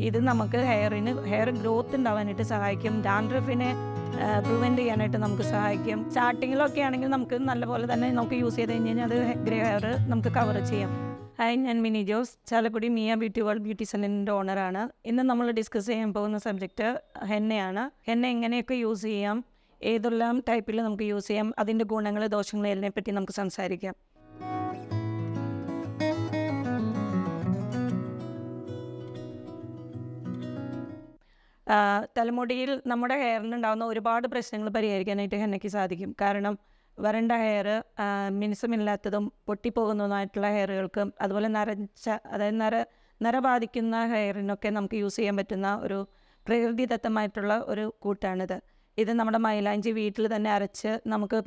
ഇത് നമുക്ക് hair growth ഉണ്ടാവാനായിട്ട് സഹായിക്കും. ഡാൻഡ്രഫിനെ പ്രിവെൻറ്റ് ചെയ്യാനായിട്ട് നമുക്ക് സഹായിക്കും. സ്റ്റാർട്ടിങ്ങിലൊക്കെ ആണെങ്കിൽ നമുക്ക് നല്ലപോലെ തന്നെ നമുക്ക് യൂസ് ചെയ്ത് കഴിഞ്ഞാൽ അത് ഗ്രേ ഹെയർ നമുക്ക് കവർ ചെയ്യാം. ഹായ്, ഞാൻ Mini Jose, Chalakudy Mia beauty world beauty സെലൂണിൻ്റെ ഓണറാണ്. ഇന്ന് നമ്മൾ ഡിസ്കസ് ചെയ്യാൻ പോകുന്ന സബ്ജക്റ്റ് ഹെന്നയാണ്. ഹെന്ന എങ്ങനെയൊക്കെ യൂസ് ചെയ്യാം, ഏതെല്ലാം ടൈപ്പിൽ നമുക്ക് യൂസ് ചെയ്യാം, അതിൻ്റെ ഗുണങ്ങൾ ദോഷങ്ങൾ ഇതിനെപ്പറ്റി നമുക്ക് സംസാരിക്കാം. തലമുടിയിൽ നമ്മുടെ ഹെയറിനുണ്ടാകുന്ന ഒരുപാട് പ്രശ്നങ്ങൾ പരിഹരിക്കാനായിട്ട് ഹെന്നയ്ക്ക് സാധിക്കും. കാരണം വരണ്ട ഹെയർ, മിനുസമില്ലാത്തതും പൊട്ടിപ്പോകുന്നതുമായിട്ടുള്ള ഹെയറുകൾക്ക്, അതുപോലെ അതായത് നര ബാധിക്കുന്ന ഹെയറിനൊക്കെ നമുക്ക് യൂസ് ചെയ്യാൻ പറ്റുന്ന ഒരു പ്രകൃതിദത്തമായിട്ടുള്ള ഒരു കൂട്ടാണിത്. ഇത് നമ്മുടെ മൈലാഞ്ചി വീട്ടിൽ തന്നെ അരച്ച് നമുക്ക്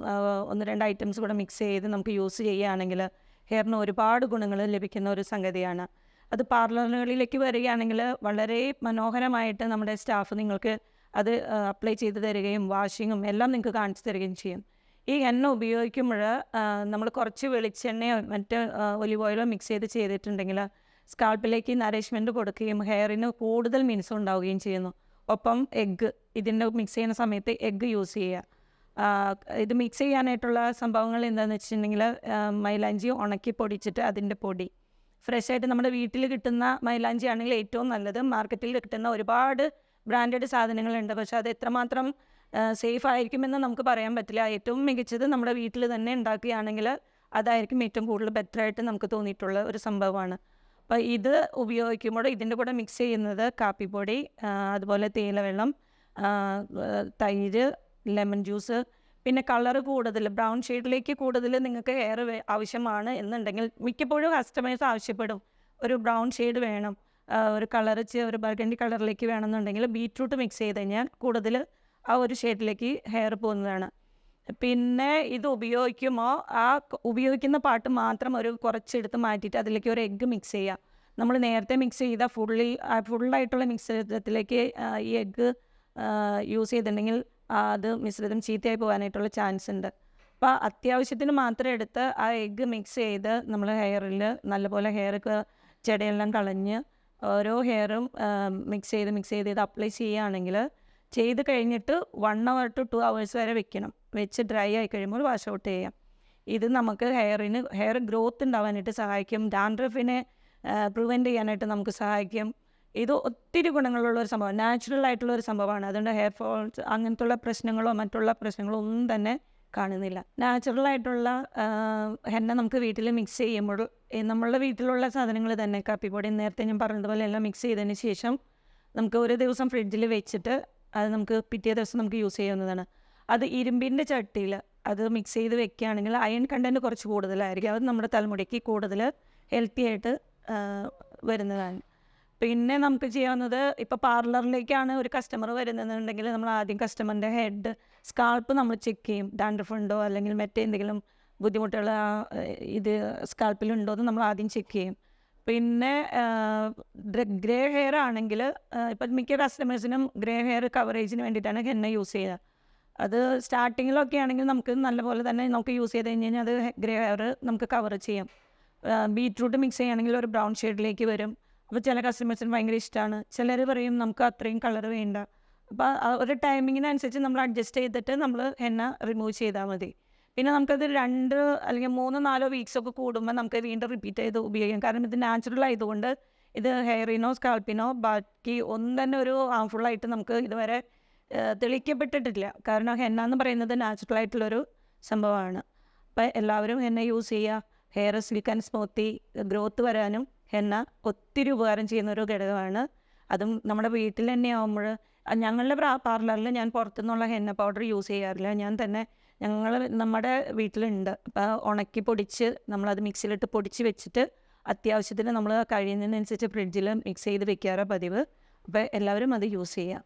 1-2 ഐറ്റംസ് കൂടെ മിക്സ് ചെയ്ത് നമുക്ക് യൂസ് ചെയ്യുകയാണെങ്കിൽ ഹെയറിന് ഒരുപാട് ഗുണങ്ങൾ ലഭിക്കുന്ന ഒരു സംഗതിയാണ്. അത് പാർലറുകളിലേക്ക് വരികയാണെങ്കിൽ വളരെ മനോഹരമായിട്ട് നമ്മുടെ സ്റ്റാഫ് നിങ്ങൾക്ക് അത് അപ്ലൈ ചെയ്ത് തരികയും വാഷിങ്ങും എല്ലാം നിങ്ങൾക്ക് കാണിച്ചു തരികയും ചെയ്യും. ഈ എണ്ണ ഉപയോഗിക്കുമ്പോൾ നമ്മൾ കുറച്ച് വെളിച്ചെണ്ണയോ മറ്റ് ഒലിവ് ഓയിലോ മിക്സ് ചെയ്തിട്ടുണ്ടെങ്കിൽ സ്കാൾപ്പിലേക്ക് നറിഷ്മെൻറ്റ് കൊടുക്കുകയും ഹെയറിന് കൂടുതൽ മിനുസം ഉണ്ടാവുകയും ചെയ്യുന്നു. ഒപ്പം എഗ്ഗ്, ഇതിൻ്റെ മിക്സ് ചെയ്യുന്ന സമയത്ത് എഗ്ഗ് യൂസ് ചെയ്യുക. ഇത് മിക്സ് ചെയ്യാനായിട്ടുള്ള സംഭവങ്ങൾ എന്താണെന്ന് വെച്ചിട്ടുണ്ടെങ്കിൽ മൈലാഞ്ചി ഉണക്കി പൊടിച്ചിട്ട് അതിൻ്റെ പൊടി ഫ്രഷ് ആയിട്ട് നമ്മുടെ വീട്ടിൽ കിട്ടുന്ന മൈലാഞ്ചി ആണെങ്കിൽ ഏറ്റവും നല്ലത്. മാർക്കറ്റിൽ കിട്ടുന്ന ഒരുപാട് ബ്രാൻഡഡ് സാധനങ്ങളുണ്ട്, പക്ഷേ അത് എത്രമാത്രം സേഫ് ആയിരിക്കുമെന്ന് നമുക്ക് പറയാൻ പറ്റില്ല. ഏറ്റവും മികച്ചത് നമ്മുടെ വീട്ടിൽ തന്നെ ഉണ്ടാക്കുകയാണെങ്കിൽ അതായിരിക്കും ഏറ്റവും കൂടുതൽ ബെറ്ററായിട്ട് നമുക്ക് തോന്നിയിട്ടുള്ള ഒരു സംഭവമാണ്. അപ്പോൾ ഇത് ഉപയോഗിക്കുമ്പോൾ ഇതിൻ്റെ കൂടെ മിക്സ് ചെയ്യുന്നത് കാപ്പിപ്പൊടി, അതുപോലെ തേയിലവെള്ളം, തൈര്, ലെമൺ ജ്യൂസ്, പിന്നെ കളറ് കൂടുതൽ ബ്രൗൺ ഷെയ്ഡിലേക്ക് കൂടുതൽ നിങ്ങൾക്ക് ഹെയർ ആവശ്യമാണ് എന്നുണ്ടെങ്കിൽ മിക്കപ്പോഴും കസ്റ്റമേഴ്സ് ആവശ്യപ്പെടും ഒരു ബ്രൗൺ ഷെയ്ഡ് വേണം, ഒരു ഒരു ബർഗണ്ടി കളറിലേക്ക് വേണമെന്നുണ്ടെങ്കിൽ ബീറ്റ്റൂട്ട് മിക്സ് ചെയ്ത് കഴിഞ്ഞാൽ കൂടുതൽ ആ ഒരു ഷെയ്ഡിലേക്ക് ഹെയർ പോകുന്നതാണ്. പിന്നെ ഇത് ഉപയോഗിക്കുമ്പോൾ ഉപയോഗിക്കുന്ന പാർട്ട് മാത്രം കുറച്ചെടുത്ത് മാറ്റിയിട്ട് അതിലേക്ക് ഒരു എഗ്ഗ് മിക്സ് ചെയ്യുക. നമ്മൾ നേരത്തെ മിക്സ് ചെയ്ത ഫുള്ളായിട്ടുള്ള മിശ്രിതത്തിലേക്ക് ഈ എഗ്ഗ് യൂസ് ചെയ്തിട്ടുണ്ടെങ്കിൽ അത് മിശ്രിതം ചീത്തയായി പോകാനായിട്ടുള്ള ചാൻസ് ഉണ്ട്. അപ്പോൾ അത്യാവശ്യത്തിന് മാത്രം എടുത്ത് ആ എഗ്ഗ് മിക്സ് ചെയ്ത് നമ്മൾ ഹെയറിൽ നല്ലപോലെ ചെടയെല്ലാം കളഞ്ഞ് ഓരോ ഹെയറും മിക്സ് ചെയ്ത് ഇത് അപ്ലൈ ചെയ്യുകയാണെങ്കിൽ ചെയ്ത് കഴിഞ്ഞിട്ട് 1 hour to 2 hours വരെ വെച്ച് ഡ്രൈ ആയി കഴിയുമ്പോൾ വാഷ് ഔട്ട് ചെയ്യാം. ഇത് നമുക്ക് ഹെയർ ഗ്രോത്ത് ഉണ്ടാവാനായിട്ട് സഹായിക്കും. ഡാൻഡ്രഫിനെ പ്രിവെൻറ്റ് ചെയ്യാനായിട്ട് നമുക്ക് സഹായിക്കും. ഇത് ഒത്തിരി ഗുണങ്ങളുള്ള ഒരു സംഭവം, നാച്ചുറൽ ആയിട്ടുള്ള ഒരു സംഭവമാണ്. അതുകൊണ്ട് ഹെയർ ഫോൾസ് അങ്ങനത്തുള്ള പ്രശ്നങ്ങളോ മറ്റുള്ള പ്രശ്നങ്ങളോ ഒന്നും തന്നെ കാണുന്നില്ല. നാച്ചുറലായിട്ടുള്ള ഹെന്ന നമുക്ക് വീട്ടിൽ മിക്സ് ചെയ്യുമ്പോൾ നമ്മളുടെ വീട്ടിലുള്ള സാധനങ്ങൾ തന്നെ, കാപ്പിപ്പൊടി നേരത്തെ ഞാൻ പറഞ്ഞതുപോലെ എല്ലാം മിക്സ് ചെയ്തതിന് ശേഷം നമുക്ക് ഒരു ദിവസം ഫ്രിഡ്ജിൽ വെച്ചിട്ട് അത് നമുക്ക് പിറ്റേ ദിവസം നമുക്ക് യൂസ് ചെയ്യാവുന്നതാണ്. അത് ഇരുമ്പിൻ്റെ ചട്ടിയിൽ അത് മിക്സ് ചെയ്ത് വെക്കുകയാണെങ്കിൽ അയൺ കണ്ടൻറ്റ് കുറച്ച് കൂടുതലായിരിക്കും. അത് നമ്മുടെ തലമുടിക്ക് കൂടുതൽ ഹെൽത്തി ആയിട്ട് വരുന്നതാണ്. പിന്നെ നമുക്ക് ചെയ്യാവുന്നത്, ഇപ്പോൾ പാർലറിലേക്കാണ് ഒരു കസ്റ്റമർ വരുന്നതെന്നുണ്ടെങ്കിൽ നമ്മൾ ആദ്യം കസ്റ്റമറിൻ്റെ സ്കാൾപ്പ് നമ്മൾ ചെക്ക് ചെയ്യും. ഡാൻഡ്രഫ് ഉണ്ടോ അല്ലെങ്കിൽ മറ്റെന്തെങ്കിലും ബുദ്ധിമുട്ടുകൾ ഇത് സ്കാൾപ്പിലുണ്ടോ എന്ന് നമ്മൾ ആദ്യം ചെക്ക് ചെയ്യും. പിന്നെ ഗ്രേ ഹെയർ ആണെങ്കിൽ ഇപ്പം മിക്ക കസ്റ്റമേഴ്സിനും ഗ്രേ ഹെയർ കവറേജിന് വേണ്ടിയിട്ടാണ് ഹെന്ന യൂസ് ചെയ്യുക. അത് സ്റ്റാർട്ടിങ്ങിലൊക്കെ ആണെങ്കിൽ നമുക്ക് നല്ലപോലെ തന്നെ നമുക്ക് യൂസ് ചെയ്ത് കഴിഞ്ഞ് കഴിഞ്ഞാൽ അത് ഗ്രേ ഹെയർ നമുക്ക് കവർ ചെയ്യാം. ബീറ്റ്റൂട്ട് മിക്സ് ചെയ്യുകയാണെങ്കിൽ ഒരു ബ്രൗൺ ഷെയ്ഡിലേക്ക് വരും. അപ്പോൾ ചില കസ്റ്റമേഴ്സിന് ഭയങ്കര ഇഷ്ടമാണ്. ചിലർ പറയും നമുക്ക് അത്രയും കളർ വേണ്ട. അപ്പോൾ ഒരു ടൈമിങ്ങിനനുസരിച്ച് നമ്മൾ അഡ്ജസ്റ്റ് ചെയ്തിട്ട് നമ്മൾ ഹെന്ന റിമൂവ് ചെയ്താൽ മതി. പിന്നെ നമുക്കത് 2 അല്ലെങ്കിൽ 3-4 വീക്സൊക്കെ കൂടുമ്പോൾ നമുക്ക് വീണ്ടും റിപ്പീറ്റ് ചെയ്ത് ഉപയോഗിക്കാം. കാരണം ഇത് നാച്ചുറൽ ആയതുകൊണ്ട് ഇത് ഹെയറിനോ സ്കാൾപ്പിനോ ബാക്കി ഒന്നും തന്നെ ഒരു ഹാംഫുള്ളായിട്ട് നമുക്ക് ഇതുവരെ തെളിയിക്കപ്പെട്ടിട്ടില്ല. കാരണം ഹെന്ന എന്ന് പറയുന്നത് നാച്ചുറൽ ആയിട്ടുള്ളൊരു സംഭവമാണ്. അപ്പോൾ എല്ലാവരും ഹെന്ന യൂസ് ചെയ്യുക. Hair silk and smoothie growth വരാനും ഹെന്ന ഒത്തിരി ഉപകാരം ചെയ്യുന്നൊരു ഘടകമാണ്. അതും നമ്മുടെ വീട്ടിൽ തന്നെ ആകുമ്പോൾ ഞങ്ങളുടെ പാർലറിൽ ഞാൻ പുറത്തുനിന്നുള്ള ഹെന്ന പൗഡർ യൂസ് ചെയ്യാറില്ല. ഞാൻ തന്നെ നമ്മുടെ വീട്ടിലുണ്ട്. അപ്പോൾ ഉണക്കി പൊടിച്ച് നമ്മളത് മിക്സിയിലിട്ട് പൊടിച്ച് വെച്ചിട്ട് അത്യാവശ്യത്തിന് നമ്മൾ കഴിയുന്നതിനനുസരിച്ച് ഫ്രിഡ്ജിൽ മിക്സ് ചെയ്ത് വെക്കാറാണ് പതിവ്. അപ്പോൾ എല്ലാവരും അത് യൂസ് ചെയ്യുക.